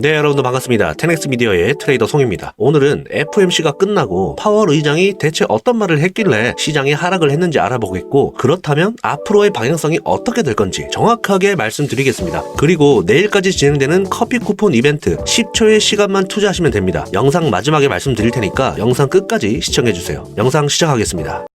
네, 여러분들 반갑습니다. 테넥스 미디어의 트레이더 송입니다. 오늘은 FOMC가 끝나고 파월 의장이 대체 어떤 말을 했길래 시장이 하락을 했는지 알아보겠고, 그렇다면 앞으로의 방향성이 어떻게 될 건지 정확하게 말씀드리겠습니다. 그리고 내일까지 진행되는 커피 쿠폰 이벤트 10초의 시간만 투자하시면 됩니다. 영상 마지막에 말씀드릴 테니까 영상 끝까지 시청해주세요. 영상 시작하겠습니다.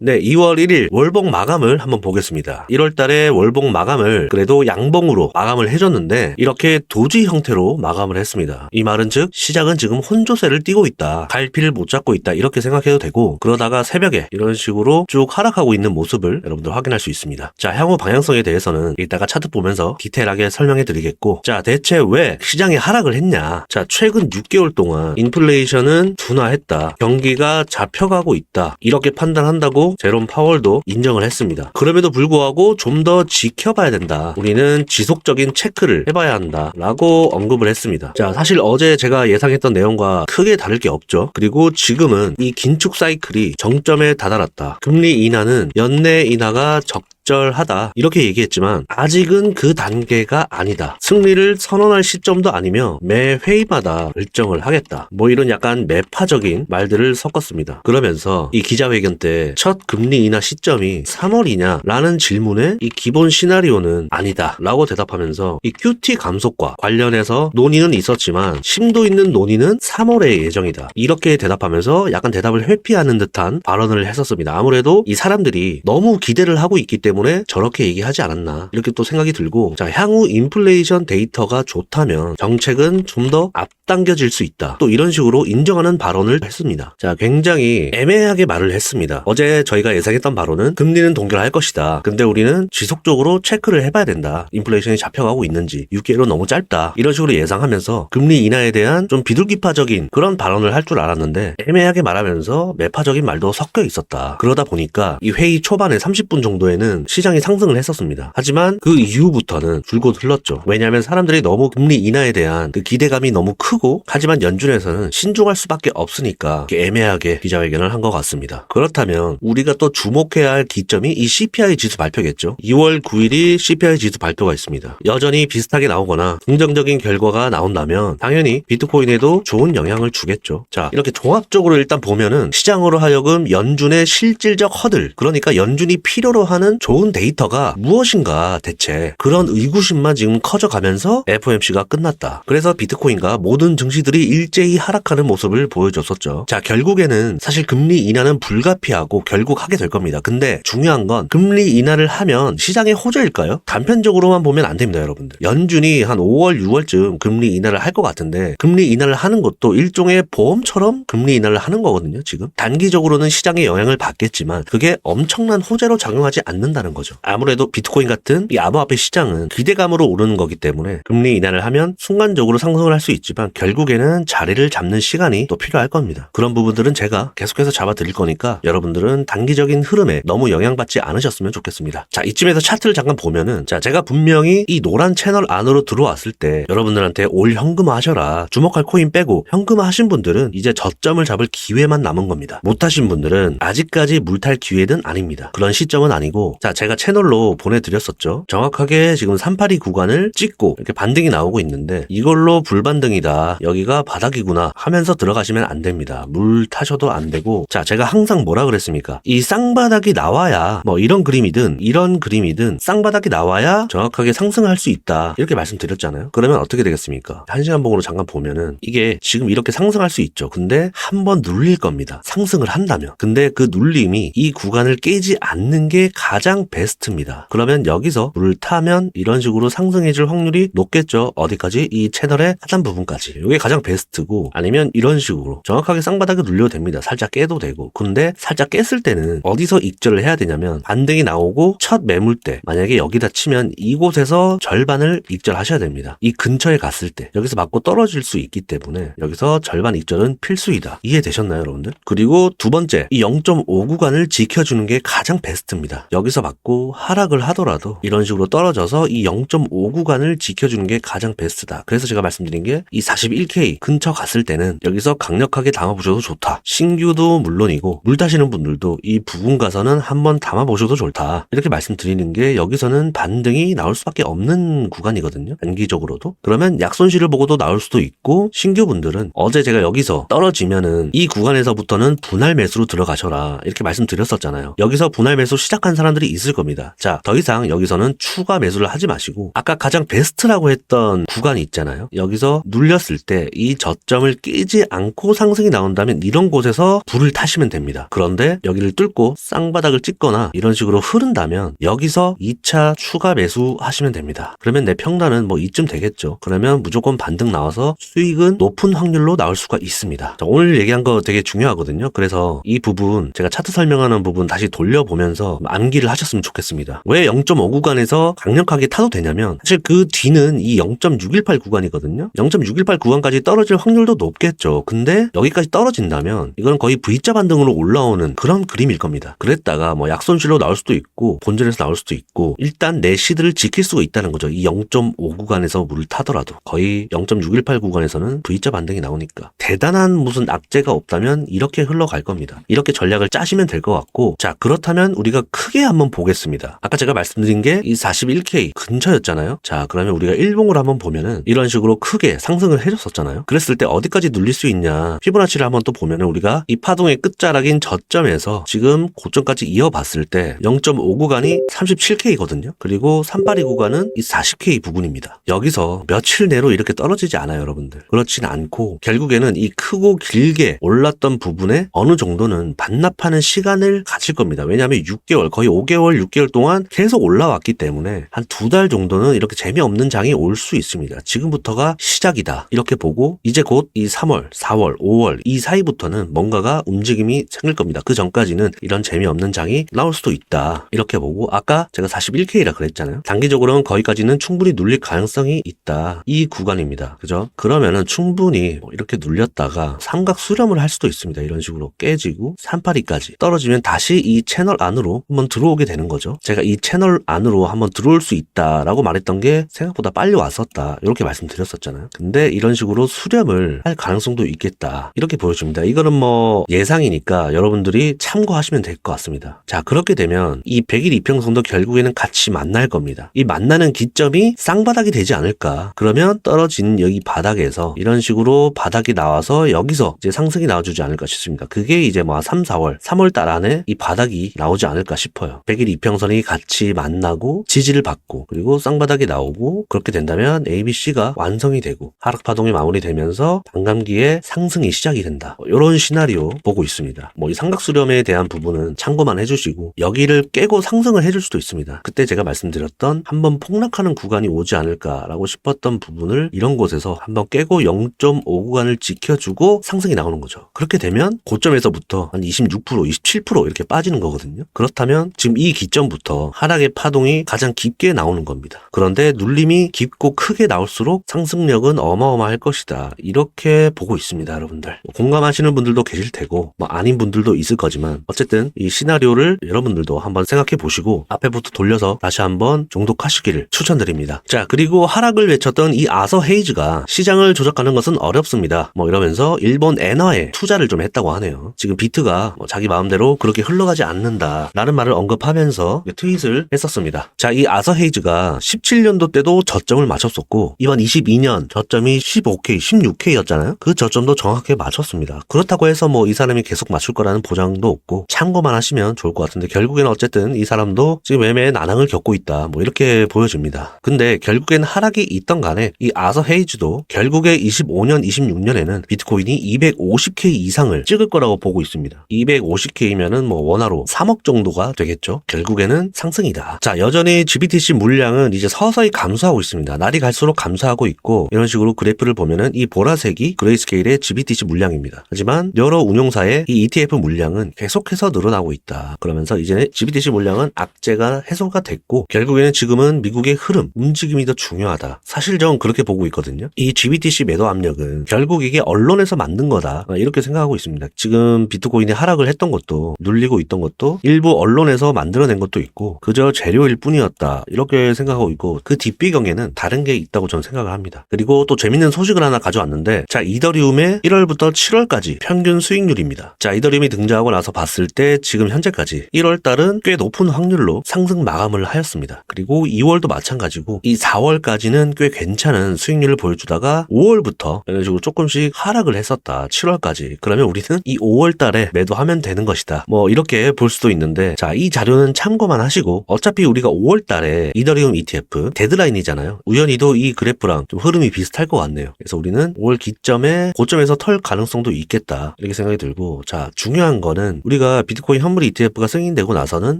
네, 2월 1일 월봉 마감을 한번 보겠습니다. 1월 달에 월봉 마감을 그래도 양봉으로 마감을 해줬는데 이렇게 도지 형태로 마감을 했습니다. 이 말은 즉 시장은 지금 혼조세를 띠고 있다, 갈피를 못 잡고 있다, 이렇게 생각해도 되고, 그러다가 새벽에 이런 식으로 쭉 하락하고 있는 모습을 여러분들 확인할 수 있습니다. 자, 향후 방향성에 대해서는 이따가 차트 보면서 디테일하게 설명해 드리겠고, 자, 대체 왜 시장이 하락을 했냐. 자, 최근 6개월 동안 인플레이션은 둔화했다, 경기가 잡혀가고 있다, 이렇게 판단한다고 제롬 파월도 인정을 했습니다. 그럼에도 불구하고 좀 더 지켜봐야 된다, 우리는 지속적인 체크를 해봐야 한다 라고 언급을 했습니다. 자, 사실 어제 제가 예상했던 내용과 크게 다를 게 없죠. 그리고 지금은 이 긴축 사이클이 정점에 다다랐다, 금리 인하는 연내 인하가 적절하다, 이렇게 얘기했지만 아직은 그 단계가 아니다, 승리를 선언할 시점도 아니며 매 회의마다 결정을 하겠다, 뭐 이런 약간 매파적인 말들을 섞었습니다. 그러면서 이 기자회견 때 첫 금리 인하 시점이 3월이냐 라는 질문에 이 기본 시나리오는 아니다 라고 대답하면서 이 QT 감속과 관련해서 논의는 있었지만 심도 있는 논의는 3월에 예정이다, 이렇게 대답하면서 약간 대답을 회피하는 듯한 발언을 했었습니다. 아무래도 이 사람들이 너무 기대를 하고 있기 때문에 저렇게 얘기하지 않았나, 이렇게 또 생각이 들고, 자, 향후 인플레이션 데이터가 좋다면 정책은 좀 더 앞당겨질 수 있다, 또 이런 식으로 인정하는 발언을 했습니다. 자, 굉장히 애매하게 말을 했습니다. 어제 저희가 예상했던 바로는 금리는 동결할 것이다, 근데 우리는 지속적으로 체크를 해봐야 된다, 인플레이션이 잡혀가고 있는지, 6개월은 너무 짧다, 이런 식으로 예상하면서 금리 인하에 대한 좀 비둘기파적인 그런 발언을 할 줄 알았는데 애매하게 말하면서 매파적인 말도 섞여 있었다. 그러다 보니까 이 회의 초반에 30분 정도에는 시장이 상승을 했었습니다. 하지만 그 이후부터는 줄곧 흘렀죠. 왜냐하면 사람들이 너무 금리 인하에 대한 그 기대감이 너무 크고, 하지만 연준에서는 신중할 수밖에 없으니까 애매하게 기자회견을 한 것 같습니다. 그렇다면 우리가 또 주목해야 할 기점이 이 CPI 지수 발표겠죠. 2월 9일이 CPI 지수 발표가 있습니다. 여전히 비슷하게 나오거나 긍정적인 결과가 나온다면 당연히 비트코인에도 좋은 영향을 주겠죠. 자, 이렇게 종합적으로 일단 보면은 시장으로 하여금 연준의 실질적 허들, 그러니까 연준이 필요로 하는 좋은 데이터가 무엇인가, 대체 그런 의구심만 지금 커져가면서 FOMC가 끝났다. 그래서 비트코인과 모든 증시들이 일제히 하락하는 모습을 보여줬었죠. 자, 결국에는 사실 금리 인하는 불가피하고 결국 하게 될 겁니다. 근데 중요한 건 금리 인하를 하면 시장의 호재일까요? 단편적으로만 보면 안 됩니다, 여러분들. 연준이 한 5월, 6월쯤 금리 인하를 할 것 같은데, 금리 인하를 하는 것도 일종의 보험처럼 금리 인하를 하는 거거든요. 지금 단기적으로는 시장에 영향을 받겠지만 그게 엄청난 호재로 작용하지 않는다는 거죠. 아무래도 비트코인 같은 이 암호화폐 시장은 기대감으로 오르는 거기 때문에 금리 인하를 하면 순간적으로 상승을 할 수 있지만 결국에는 자리를 잡는 시간이 또 필요할 겁니다. 그런 부분들은 제가 계속해서 잡아드릴 거니까 여러분들은 단기적인 흐름에 너무 영향받지 않으셨으면 좋겠습니다. 자, 이쯤에서 차트를 잠깐 보면은, 자, 제가 분명히 이 노란 채널 안으로 들어왔을 때 여러분들한테 올 현금화 하셔라, 주목할 코인 빼고 현금화 하신 분들은 이제 저점을 잡을 기회만 남은 겁니다. 못하신 분들은 아직까지 물탈 기회는 아닙니다. 그런 시점은 아니고, 자, 제가 채널로 보내드렸었죠. 정확하게 지금 382 구간을 찍고 이렇게 반등이 나오고 있는데 이걸로 불반등이다, 여기가 바닥이구나 하면서 들어가시면 안 됩니다. 물 타셔도 안 되고, 자, 제가 항상 뭐라 그랬습니까? 이 쌍바닥이 나와야, 뭐 이런 그림이든 이런 그림이든 쌍바닥이 나와야 정확하게 상승할 수 있다, 이렇게 말씀드렸잖아요. 그러면 어떻게 되겠습니까? 1시간 봉으로 잠깐 보면은 이게 지금 이렇게 상승할 수 있죠. 근데 한번 눌릴 겁니다, 상승을 한다면. 근데 그 눌림이 이 구간을 깨지 않는 게 가장 베스트입니다. 그러면 여기서 물 타면 이런 식으로 상승해질 확률이 높겠죠. 어디까지? 이 채널의 하단 부분까지. 이게 가장 베스트고, 아니면 이런 식으로 정확하게 쌍바닥을 눌려도 됩니다. 살짝 깨도 되고. 근데 살짝 깼을 때는 어디서 익절을 해야 되냐면, 반등이 나오고 첫 매물대, 만약에 여기다 치면 이곳에서 절반을 익절하셔야 됩니다. 이 근처에 갔을 때 여기서 맞고 떨어질 수 있기 때문에 여기서 절반 익절은 필수이다. 이해되셨나요, 여러분들? 그리고 두 번째, 이 0.5 구간을 지켜주는 게 가장 베스트입니다. 여기서 받고 하락을 하더라도 이런 식으로 떨어져서 이 0.5 구간을 지켜주는 게 가장 베스트다. 그래서 제가 말씀드린 게 이 41K 근처 갔을 때는 여기서 강력하게 담아보셔도 좋다. 신규도 물론이고 물 타시는 분들도 이 부근 가서는 한번 담아보셔도 좋다. 이렇게 말씀드리는 게 여기서는 반등이 나올 수밖에 없는 구간이거든요. 단기적으로도. 그러면 약손실을 보고도 나올 수도 있고 신규분들은 어제 제가 여기서 떨어지면은 이 구간에서부터는 분할 매수로 들어가셔라. 이렇게 말씀드렸었잖아요. 여기서 분할 매수 시작한 사람들이 있을 겁니다. 자, 더 이상 여기서는 추가 매수를 하지 마시고 아까 가장 베스트라고 했던 구간이 있잖아요. 여기서 눌렸을 때 이 저점을 깨지 않고 상승이 나온다면 이런 곳에서 불을 타시면 됩니다. 그런데 여기를 뚫고 쌍바닥을 찍거나 이런 식으로 흐른다면 여기서 2차 추가 매수 하시면 됩니다. 그러면 내 평단은 뭐 이쯤 되겠죠. 그러면 무조건 반등 나와서 수익은 높은 확률로 나올 수가 있습니다. 자, 오늘 얘기한 거 되게 중요하거든요. 그래서 이 부분 제가 차트 설명하는 부분 다시 돌려보면서 암기를 하셨으면 좋겠습니다. 왜 0.5 구간에서 강력하게 타도 되냐면 사실 그 뒤는 이 0.618 구간이거든요. 0.618 구간까지 떨어질 확률도 높겠죠. 근데 여기까지 떨어진다면 이건 거의 V자 반등으로 올라오는 그런 그림일 겁니다. 그랬다가 뭐 약손실로 나올 수도 있고 본전에서 나올 수도 있고 일단 내 시드를 지킬 수가 있다는 거죠. 이 0.5 구간에서 물을 타더라도 거의 0.618 구간에서는 V자 반등이 나오니까 대단한 무슨 악재가 없다면 이렇게 흘러갈 겁니다. 이렇게 전략을 짜시면 될 것 같고 자 그렇다면 우리가 크게 한번 보겠습니다. 아까 제가 말씀드린 게 이 41K 근처였잖아요. 자 그러면 우리가 일봉을 한번 보면은 이런 식으로 크게 상승을 해줬었잖아요. 그랬을 때 어디까지 눌릴 수 있냐 피보나치를 한번 또 보면은 우리가 이 파동의 끝자락인 저점에서 지금 고점까지 이어봤을 때 0.5 구간이 37K거든요. 그리고 382 구간은 이 40K 부분입니다. 여기서 며칠 내로 이렇게 떨어지지 않아요, 여러분들. 그렇진 않고 결국에는 이 크고 길게 올랐던 부분에 어느 정도는 반납하는 시간을 가질 겁니다. 왜냐하면 6개월, 거의 5개월, 6개월 동안 계속 올라왔기 때문에 한 2달 정도는 이렇게 재미없는 장이 올 수 있습니다. 지금부터가 시작이다. 이렇게 보고 이제 곧 이 3월, 4월, 5월 이 사이부터는 뭔가가 움직임이 생길 겁니다. 그 전까지는 이런 재미없는 장이 나올 수도 있다. 이렇게 보고 아까 제가 41K라 그랬잖아요. 단기적으로는 거기까지는 충분히 눌릴 가능성이 있다. 이 구간입니다. 그죠? 그러면은 충분히 이렇게 눌렸다가 삼각 수렴을 할 수도 있습니다. 이런 식으로 깨지고 382까지 떨어지면 다시 이 채널 안으로 한번 들어오게 되는 거죠. 제가 이 채널 안으로 한번 들어올 수 있다라고 말했던 게 생각보다 빨리 왔었다. 이렇게 말씀드렸었잖아요. 근데 이런 식으로 수렴을 할 가능성도 있겠다. 이렇게 보여줍니다. 이거는 뭐 예상이니까 여러분들이 참고하시면 될 것 같습니다. 자, 그렇게 되면 이 100일 이평선도 결국에는 같이 만날 겁니다. 이 만나는 기점이 쌍바닥이 되지 않을까. 그러면 떨어진 여기 바닥에서 이런 식으로 바닥이 나와서 여기서 이제 상승이 나와주지 않을까 싶습니다. 그게 이제 뭐 3, 4월, 3월 달 안에 이 바닥이 나오지 않을까 싶어요. 100일 이평선이 같이 만나고 지지를 받고 그리고 쌍바닥이 나오고 그렇게 된다면 ABC가 완성이 되고 하락파동이 마무리되면서 반감기에 상승이 시작이 된다. 이런 시나리오 보고 있습니다. 뭐 이 삼각수렴에 대한 부분은 참고만 해주시고 여기를 깨고 상승을 해줄 수도 있습니다. 그때 제가 말씀드렸던 한번 폭락하는 구간이 오지 않을까라고 싶었던 부분을 이런 곳에서 한번 깨고 0.5 구간을 지켜주고 상승이 나오는 거죠. 그렇게 되면 고점에서부터 한 26%, 27% 이렇게 빠지는 거거든요. 그렇다면 지금 이 기점부터 하락의 파동이 가장 깊게 나오는 겁니다. 그런데 눌림이 깊고 크게 나올수록 상승력은 어마어마할 것이다. 이렇게 보고 있습니다, 여러분들. 공감하시는 분들도 계실 테고 뭐 아닌 분들도 있을 거지만 어쨌든 이 시나리오를 여러분들도 한번 생각해 보시고 앞에부터 돌려서 다시 한번 종독하시기를 추천드립니다. 자, 그리고 하락을 외쳤던 이 아서 헤이즈가 시장을 조작하는 것은 어렵습니다. 뭐 이러면서 일본 엔화에 투자를 좀 했다고 하네요. 지금 비트가 뭐 자기 마음대로 그렇게 흘러가지 않는다 라는 말을 언급하면서 트윗을 했었습니다. 자, 이 아서 헤이즈가 17년도 때도 저점을 맞췄었고 이번 22년 저점이 15K, 16K였잖아요. 그 저점도 정확하게 맞췄습니다. 그렇다고 해서 뭐 이 사람이 계속 맞출 거라는 보장도 없고 참고만 하시면 좋을 것 같은데 결국에는 어쨌든 이 사람도 지금 매매의 난항을 겪고 있다. 뭐 이렇게 보여집니다. 근데 결국엔 하락이 있던 간에 이 아서 헤이즈도 결국에 25년, 26년에는 비트코인이 250K 이상을 찍을 거라고 보고 있습니다. 250K면은 뭐 원화로 3억 정도가 되겠죠. 결국에는 상승이다. 자, 여전히 GBTC 물량은 이제 서서히 감소하고 있습니다. 날이 갈수록 감소하고 있고 이런 식으로 그래프를 보면은 이 보라색이 그레이스케일의 GBTC 물량입니다. 하지만 여러 운용사의 이 ETF 물량은 계속해서 늘어나고 있다. 그러면서 이제 GBTC 물량은 악재가 해소가 됐고 결국에는 지금은 미국의 흐름, 움직임이 더 중요하다. 사실 저는 그렇게 보고 있거든요. 이 GBTC 매도 압력은 결국 이게 언론에서 만든 거다. 이렇게 생각하고 있습니다. 지금 비트코인이 하락을 했던 것도 눌리고 있던 것도 일부 언론에서 만들어낸 것도 있고 그저 재료일 뿐이었다 이렇게 생각하고 있고 그 뒷배경에는 다른 게 있다고 저는 생각을 합니다. 그리고 또 재밌는 소식을 하나 가져왔는데 자 이더리움의 1월부터 7월까지 평균 수익률입니다. 자 이더리움이 등장하고 나서 봤을 때 지금 현재까지 1월 달은 꽤 높은 확률로 상승 마감을 하였습니다. 그리고 2월도 마찬가지고 이 4월까지는 꽤 괜찮은 수익률을 보여주다가 5월부터 이런 식으로 조금씩 하락을 했었다. 7월까지. 그러면 우리는 이 5월 달에 매도하면 되는 것이다. 뭐 이렇게 볼 수도 있는데 자 이 자료는 참고만 하시고 어차피 우리가 5월 달에 이더리움 ETF 데드라인이잖아요. 우연히도 이 그래프랑 좀 흐름이 비슷할 것 같네요. 그래서 우리는 5월 기점에 고점에서 털 가능성도 있겠다. 이렇게 생각이 들고 자 중요한 거는 우리가 비트코인 현물 ETF가 승인되고 나서는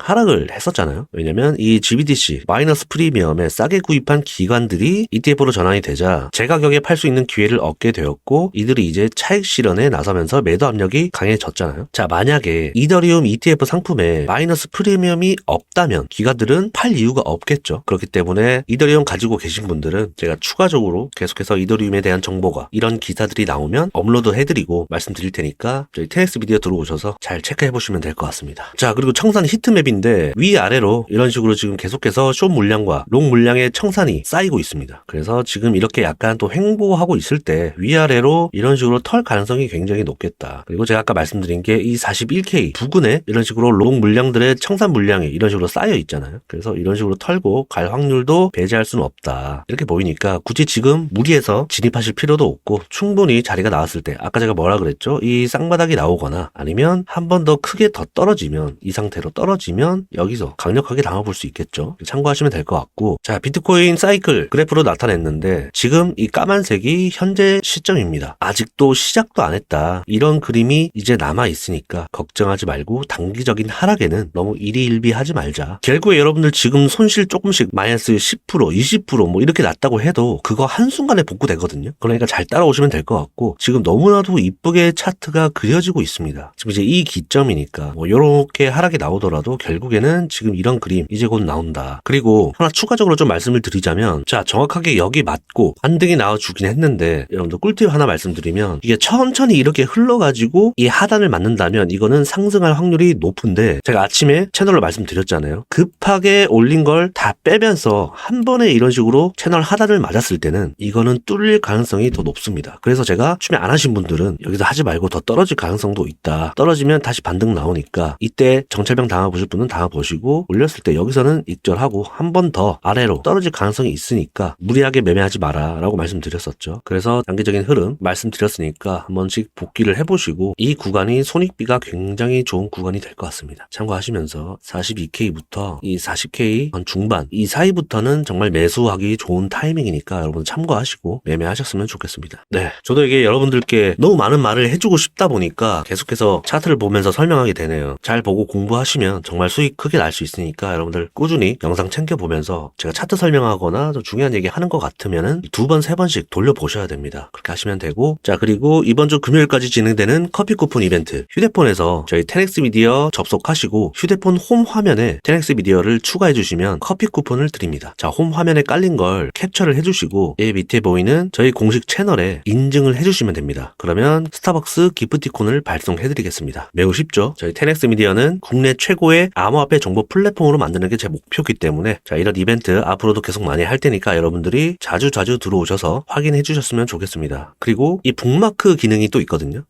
하락을 했었잖아요. 왜냐면 이 GBTC 마이너스 프리미엄에 싸게 구입한 기관들이 ETF로 전환이 되자 제가격에 팔 수 있는 기회를 얻게 되었고 이들이 이제 차익 실현에 나서면서 매도 압력이 강해졌잖아요. 자 만약에 이더리움 ETF 상품에 마이너스 프리미엄이 없다면 기관들은 팔 이유가 없겠죠. 그렇기 때문에 이더리움 가지고 계신 분들은 제가 추가적으로 계속해서 이더리움에 대한 정보가 이런 기사들이 나오면 업로드 해드리고 말씀드릴 테니까 저희 테넥스 비디오 들어오셔서 잘 체크해보시면 될 것 같습니다. 자 그리고 청산 히트맵인데 위아래로 이런 식으로 지금 계속해서 숏 물량과 롱 물량의 청산이 쌓이고 있습니다. 그래서 지금 이렇게 약간 또 횡보하고 있을 때 위아래로 이런 식으로 털 가능성이 굉장히 높겠다. 그리고 제가 아까 말씀드린 게 이 41K 부근에 이런 식으로 롱 물량들의 청산 물량이 이런 식으로 쌓여 있잖아요. 그래서 이런 식으로 털고 갈 확률도 배제할 수는 없다. 이렇게 보이니까 굳이 지금 무리해서 진입하실 필요도 없고 충분히 자리가 나왔을 때 아까 제가 뭐라 그랬죠? 이 쌍바닥이 나오거나 아니면 한 번 더 크게 더 떨어지면 이 상태로 떨어지면 여기서 강력하게 당해볼 수 있겠죠. 참고하시면 될 것 같고 자 비트코인 사이클 그래프로 나타냈는데 지금 이 까만색이 현재 시점입니다. 아직도 시작도 안 했다. 이런 그림이 이제 남아있으니까 걱정하지 말고 단기적인 하락에는 너무 일희일비하지 말자. 결국에 여러분들 지금 손실 조금씩 마이너스 10% 20% 이렇게 났다고 해도 그거 한순간에 복구되거든요. 그러니까 잘 따라오시면 될 것 같고 지금 너무나도 이쁘게 차트가 그려지고 있습니다. 지금 이제 이 기점이니까 이렇게 하락이 나오더라도 결국에는 지금 이런 그림 이제 곧 나온다. 그리고 하나 추가적으로 좀 말씀을 드리자면 자 정확하게 여기 맞고 반등이 나와주긴 했는데 여러분들 꿀팁 하나 말씀드리면 이게 천천히 이렇게 흘러가지고 이 하단을 맞는다면 이거는 상승할 확률이 높은데 제가 아침에 채널로 말씀드렸잖아요. 급하게 올린 걸 다 빼면서 한 번에 이런 식으로 채널 하단을 맞았을 때는 이거는 뚫릴 가능성이 더 높습니다. 그래서 제가 추매 안 하신 분들은 여기서 하지 말고 더 떨어질 가능성도 있다. 떨어지면 다시 반등 나오니까 이때 정찰병 당해보실 분은 당해보시고 올렸을 때 여기서는 익절하고 한 번 더 아래로 떨어질 가능성이 있으니까 무리하게 매매하지 마라 라고 말씀드렸었죠. 그래서 단기적인 흐름 말씀드렸으니까 한 번씩 복귀를 해보시고 이 구간이 손익비가 굉장히 좋은 구간이 될 것 같습니다. 참고하시면서 42K부터 이 40K 중반 이 사이부터는 정말 매수하기 좋은 타이밍이니까 여러분 참고하시고 매매하셨으면 좋겠습니다. 네, 저도 이게 여러분들께 너무 많은 말을 해주고 싶다 보니까 계속해서 차트를 보면서 설명하게 되네요. 잘 보고 공부하시면 정말 수익 크게 날 수 있으니까 여러분들 꾸준히 영상 챙겨보면서 제가 차트 설명하거나 좀 중요한 얘기 하는 것 같으면은 2번, 3번씩 돌려보셔야 됩니다. 그렇게 하시면 되고 자 그리고 이번 주 금요일까지 진행되는 커피 쿠폰 이벤트 휴대폰에서 저희 테넥스 미디어 접속하시고 휴대폰 홈 화면에 테넥스 미디어를 추가해 주시면 커피 쿠폰을 드립니다. 자 홈 화면에 깔린 걸 캡처를 해주시고 이 밑에 보이는 저희 공식 채널에 인증을 해주시면 됩니다. 그러면 스타벅스 기프티콘을 발송해드리겠습니다. 매우 쉽죠? 저희 테넥스 미디어는 국내 최고의 암호화폐 정보 플랫폼으로 만드는 게 제 목표이기 때문에 자 이런 이벤트 앞으로도 계속 많이 할 테니까 여러분들이 자주 들어오셔서 확인해 주셨으면 좋겠습니다. 그리고 이 북마크 기능이 또 있거든요.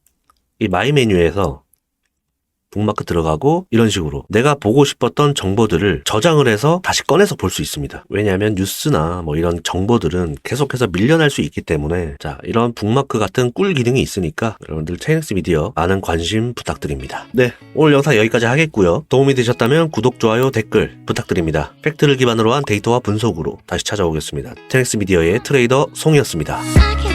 이 마이 메뉴에서 북마크 들어가고 이런 식으로 내가 보고 싶었던 정보들을 저장을 해서 다시 꺼내서 볼 수 있습니다. 왜냐하면 뉴스나 이런 정보들은 계속해서 밀려날 수 있기 때문에 자 이런 북마크 같은 꿀 기능이 있으니까 여러분들 테넥스 미디어 많은 관심 부탁드립니다. 네, 오늘 영상 여기까지 하겠고요. 도움이 되셨다면 구독, 좋아요, 댓글 부탁드립니다. 팩트를 기반으로 한 데이터와 분석으로 다시 찾아오겠습니다. 테넥스 미디어의 트레이더 송이었습니다.